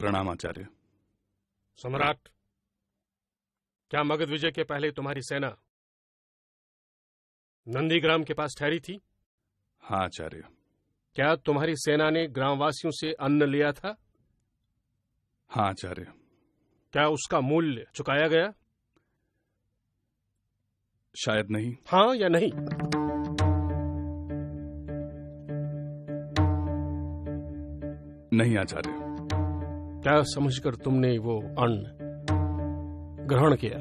प्रणाम आचार्य। सम्राट, क्या मगध विजय के पहले तुम्हारी सेना नंदीग्राम के पास ठहरी थी? हाँ आचार्य। क्या तुम्हारी सेना ने ग्रामवासियों से अन्न लिया था? हाँ आचार्य। क्या उसका मूल्य चुकाया गया? शायद नहीं। हाँ या नहीं? नहीं आचार्य। क्या समझकर तुमने वो अन्न ग्रहण किया?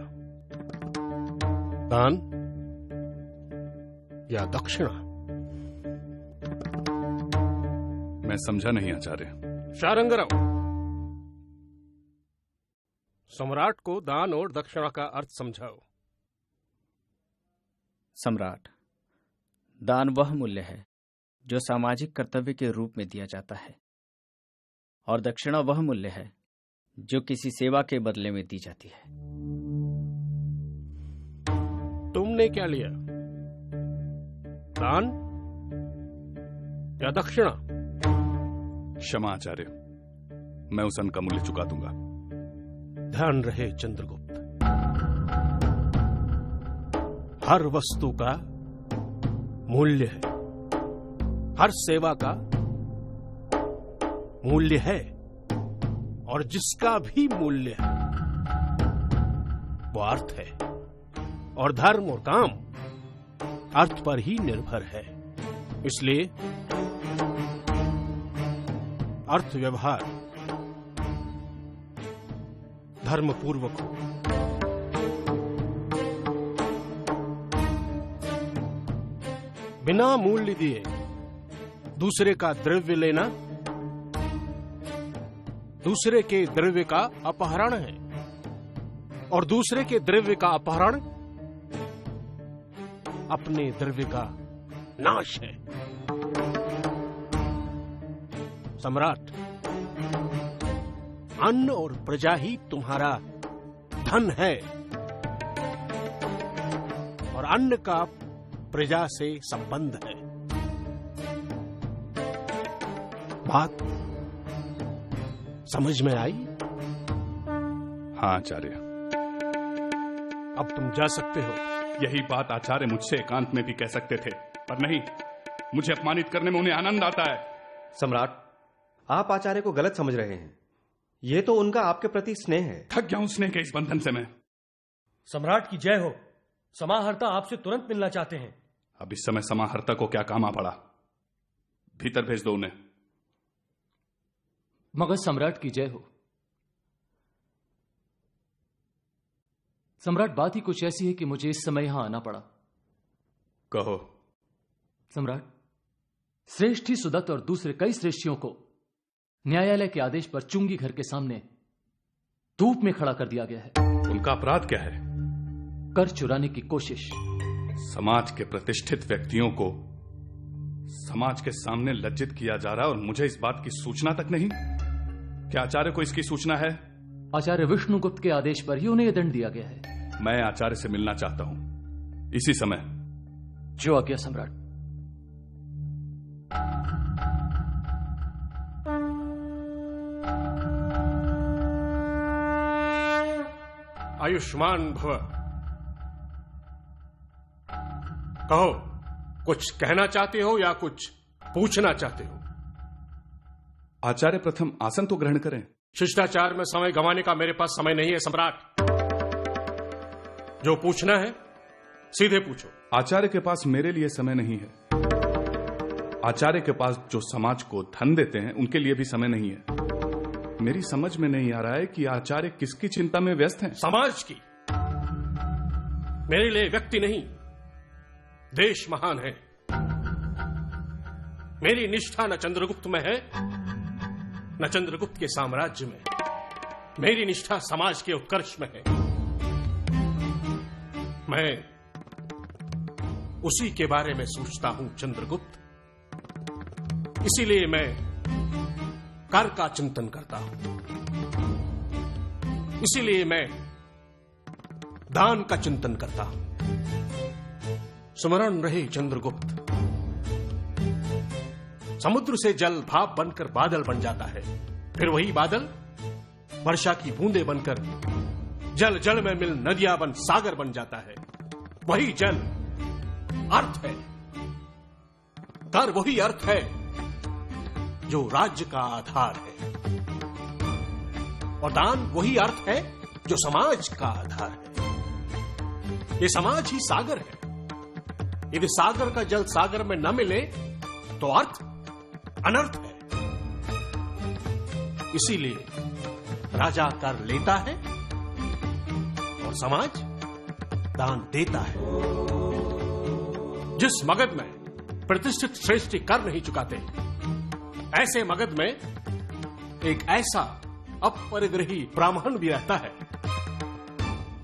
दान या दक्षिणा? मैं समझा नहीं आचार्य। शारंगराव, सम्राट को दान और दक्षिणा का अर्थ समझाओ। सम्राट, दान वह मूल्य है जो सामाजिक कर्तव्य के रूप में दिया जाता है, और दक्षिणा वह मूल्य है जो किसी सेवा के बदले में दी जाती है। तुमने क्या लिया? दान या दक्षिणा? क्षमा आचार्य, मैं उस अन्न का मूल्य चुका दूंगा। ध्यान रहे चंद्रगुप्त, हर वस्तु का मूल्य है, हर सेवा का मूल्य है, और जिसका भी मूल्य है वो अर्थ है, और धर्म और काम अर्थ पर ही निर्भर है। इसलिए अर्थ व्यवहार धर्मपूर्वक हो। बिना मूल्य दिए दूसरे का द्रव्य लेना दूसरे के द्रव्य का अपहरण है, और दूसरे के द्रव्य का अपहरण अपने द्रव्य का नाश है। सम्राट, अन्न और प्रजा ही तुम्हारा धन है, और अन्न का प्रजा से संबंध है। बात समझ में आई? हाँ आचार्य। अब तुम जा सकते हो। यही बात आचार्य मुझसे एकांत में भी कह सकते थे, पर नहीं, मुझे अपमानित करने में उन्हें आनंद आता है। सम्राट, आप आचार्य को गलत समझ रहे हैं। ये तो उनका आपके प्रति स्नेह है। थक गया हूं स्नेह के इस बंधन से मैं। सम्राट की जय हो। समाहर्ता आपसे तुरंत मिलना चाहते हैं। अब इस समय समाहर्ता को क्या काम आ पड़ा? भीतर भेज दो उन्हें। मगध सम्राट की जय हो। सम्राट, बात ही कुछ ऐसी है कि मुझे इस समय यहां आना पड़ा। कहो। सम्राट, श्रेष्ठी सुदत्त और दूसरे कई श्रेष्ठियों को न्यायालय के आदेश पर चुंगी घर के सामने धूप में खड़ा कर दिया गया है। उनका अपराध क्या है? कर चुराने की कोशिश। समाज के प्रतिष्ठित व्यक्तियों को समाज के सामने लज्जित किया जा रहा है, और मुझे इस बात की सूचना तक नहीं। क्या आचार्य को इसकी सूचना है? आचार्य विष्णुगुप्त के आदेश पर ही उन्हें यह दंड दिया गया है। मैं आचार्य से मिलना चाहता हूं इसी समय। जो आज्ञा सम्राट। आयुष्मान भव। कहो, कुछ कहना चाहते हो या कुछ पूछना चाहते हो? आचार्य, प्रथम आसन तो ग्रहण करें। शिष्टाचार में समय गंवाने का मेरे पास समय नहीं है सम्राट। जो पूछना है सीधे पूछो। आचार्य के पास मेरे लिए समय नहीं है। आचार्य के पास जो समाज को धन देते हैं उनके लिए भी समय नहीं है। मेरी समझ में नहीं आ रहा है कि आचार्य किसकी चिंता में व्यस्त हैं। समाज की। मेरे लिए व्यक्ति नहीं, देश महान है। मेरी निष्ठा न चंद्रगुप्त में है न चंद्रगुप्त के साम्राज्य में। मेरी निष्ठा समाज के उत्कर्ष में है। मैं उसी के बारे में सोचता हूं चंद्रगुप्त। इसीलिए मैं कर का चिंतन करता हूं। इसीलिए मैं दान का चिंतन करता हूं। स्मरण रहे चंद्रगुप्त, समुद्र से जल भाप बनकर बादल बन जाता है, फिर वही बादल वर्षा की बूंदें बनकर जल जल में मिल नदियां बन सागर बन जाता है, वही जल अर्थ है। कर वही अर्थ है जो राज्य का आधार है, और दान वही अर्थ है जो समाज का आधार है। ये समाज ही सागर है। यदि सागर का जल सागर में न मिले तो अर्थ अनर्थ है। इसीलिए राजा कर लेता है और समाज दान देता है। जिस मगध में प्रतिष्ठित श्रेष्ठी कर नहीं चुकाते, ऐसे मगध में एक ऐसा अपरिग्रही ब्राह्मण भी रहता है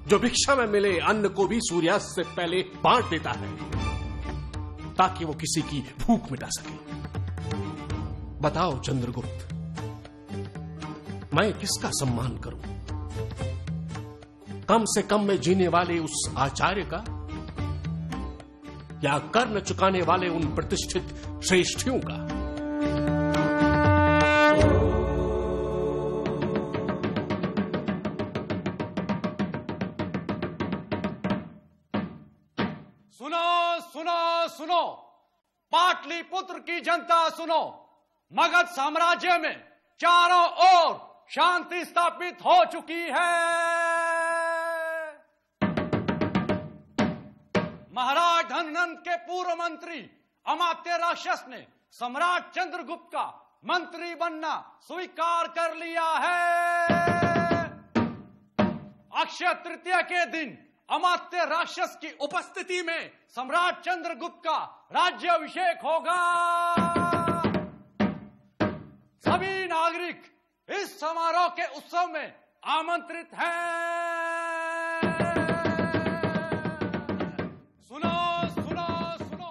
जो भिक्षा में मिले अन्न को भी सूर्यास्त से पहले बांट देता है ताकि वो किसी की भूख मिटा सके। बताओ चंद्रगुप्त, मैं किसका सम्मान करूं? कम से कम में जीने वाले उस आचार्य का, या कर न चुकाने वाले उन प्रतिष्ठित श्रेष्ठियों का? सुनो सुनो सुनो, पाटलिपुत्र की जनता सुनो, मगध साम्राज्य में चारों ओर शांति स्थापित हो चुकी है। महाराज धननंद के पूर्व मंत्री अमात्य राक्षस ने सम्राट चंद्रगुप्त का मंत्री बनना स्वीकार कर लिया है। अक्षय तृतीया के दिन अमात्य राक्षस की उपस्थिति में सम्राट चंद्रगुप्त का राज्याभिषेक होगा। सभी नागरिक इस समारोह के उत्सव में आमंत्रित हैं। सुनो सुनो सुनो।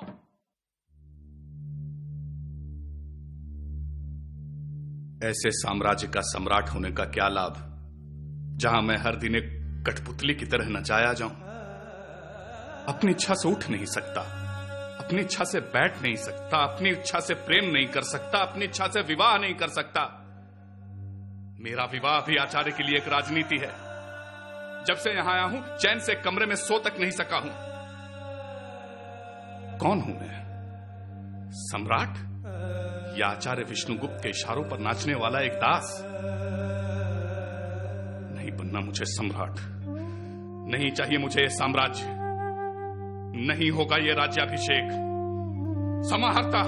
ऐसे साम्राज्य का सम्राट होने का क्या लाभ, जहां मैं हर दिन एक कठपुतली की तरह नचाया जाऊं। अपनी इच्छा से उठ नहीं सकता, अपनी इच्छा से बैठ नहीं सकता, अपनी इच्छा से प्रेम नहीं कर सकता, अपनी इच्छा से विवाह नहीं कर सकता। मेरा विवाह भी आचार्य के लिए एक राजनीति है। जब से यहां आया हूं, चैन से कमरे में सो तक नहीं सका हूं। कौन हूं मैं? सम्राट या आचार्य विष्णुगुप्त के इशारों पर नाचने वाला एक दास? नहीं बनना मुझे सम्राट, नहीं चाहिए मुझे ये साम्राज्य, नहीं होगा ये राज्याभिषेक। समाहर्ता!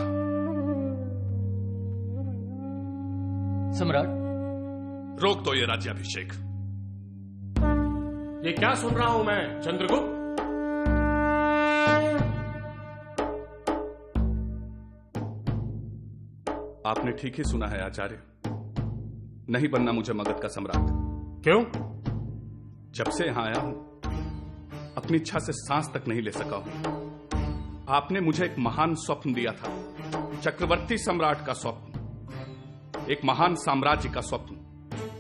सम्राट, रोक दो ये राज्याभिषेक। ये क्या सुन रहा हूं मैं चंद्रगुप्त? आपने ठीक ही सुना है आचार्य, नहीं बनना मुझे मगध का सम्राट। क्यों? जब से यहां आया हूं, अपनी इच्छा से सांस तक नहीं ले सका हूं। आपने मुझे एक महान स्वप्न दिया था, चक्रवर्ती सम्राट का स्वप्न, एक महान साम्राज्य का स्वप्न।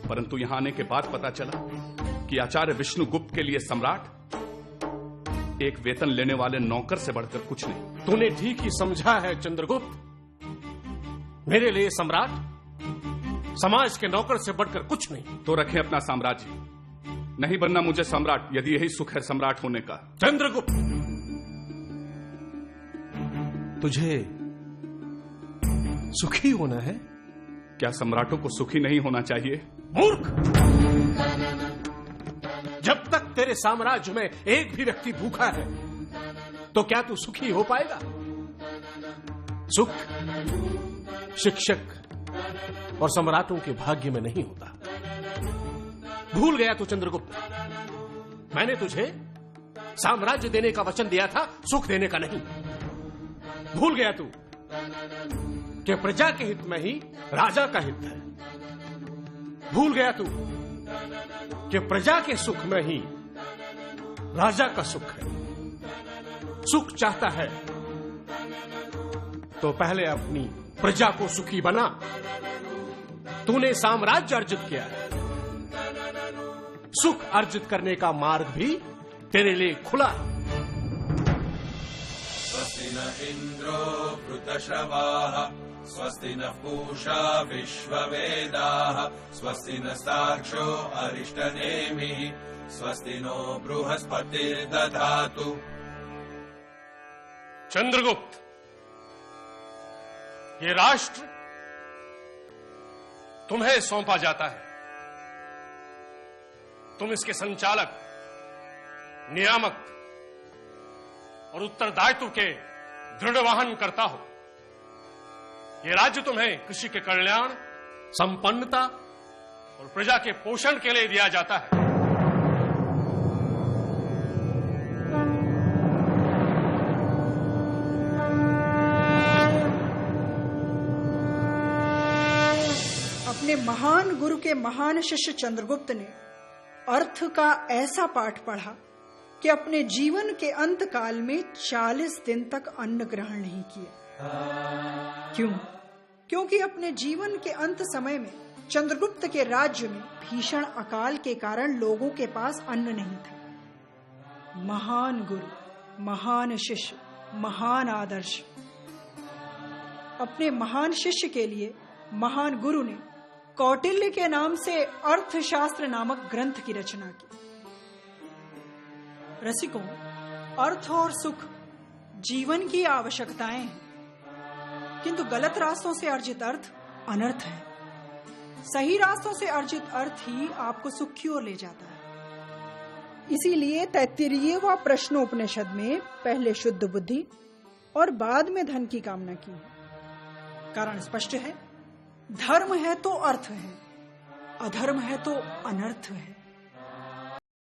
परंतु यहां आने के बाद पता चला कि आचार्य विष्णुगुप्त के लिए सम्राट एक वेतन लेने वाले नौकर से बढ़कर कुछ नहीं। तूने ठीक ही समझा है चंद्रगुप्त। मेरे लिए सम्राट समाज के नौकर से बढ़कर कुछ नहीं। तो रखें अपना साम्राज्य, नहीं बनना मुझे सम्राट, यदि यही सुख है सम्राट होने का। चंद्रगुप्त, तुझे सुखी होना है? क्या सम्राटों को सुखी नहीं होना चाहिए? मूर्ख! जब तक तेरे साम्राज्य में एक भी व्यक्ति भूखा है तो क्या तू सुखी हो पाएगा? सुख शिक्षक और सम्राटों के भाग्य में नहीं होता। भूल गया तू चंद्रगुप्त, मैंने तुझे साम्राज्य देने का वचन दिया था, सुख देने का नहीं। भूल गया तू कि प्रजा के हित में ही राजा का हित है। भूल गया तू कि प्रजा के सुख में ही राजा का सुख है। सुख चाहता है तो पहले अपनी प्रजा को सुखी बना। तूने साम्राज्य अर्जित किया है, सुख अर्जित करने का मार्ग भी तेरे लिए खुला है। इन्द्रो वृतश्रवाः स्वस्ति नः पूषा विश्ववेदाः स्वस्ति नस्तार्क्ष्यो अरिष्टनेमिः स्वस्ति नो बृहस्पतिर्दधातु। चंद्रगुप्त, ये राष्ट्र तुम्हें सौंपा जाता है। तुम इसके संचालक, नियामक और उत्तरदायित्व के दृढ़ वाहन करता हो। ये राज्य तुम्हें कृषि के कल्याण, संपन्नता और प्रजा के पोषण के लिए दिया जाता है। अपने महान गुरु के महान शिष्य चंद्रगुप्त ने अर्थ का ऐसा पाठ पढ़ा कि अपने जीवन के अंत काल में 40 दिन तक अन्न ग्रहण नहीं किया। क्यों? क्योंकि अपने जीवन के अंत समय में चंद्रगुप्त के राज्य में भीषण अकाल के कारण लोगों के पास अन्न नहीं था। महान गुरु, महान शिष्य, महान आदर्श। अपने महान शिष्य के लिए महान गुरु ने कौटिल्य के नाम से अर्थशास्त्र नामक ग्रंथ की रचना की। रसिकों, अर्थ और सुख जीवन की आवश्यकताएं हैं, किंतु गलत रास्तों से अर्जित अर्थ अनर्थ है। सही रास्तों से अर्जित अर्थ ही आपको सुख की ओर ले जाता है। इसीलिए 33वां प्रश्नोपनिषद में पहले शुद्ध बुद्धि और बाद में धन की कामना की है। कारण स्पष्ट है, धर्म है तो अर्थ है, अधर्म है तो अनर्थ है।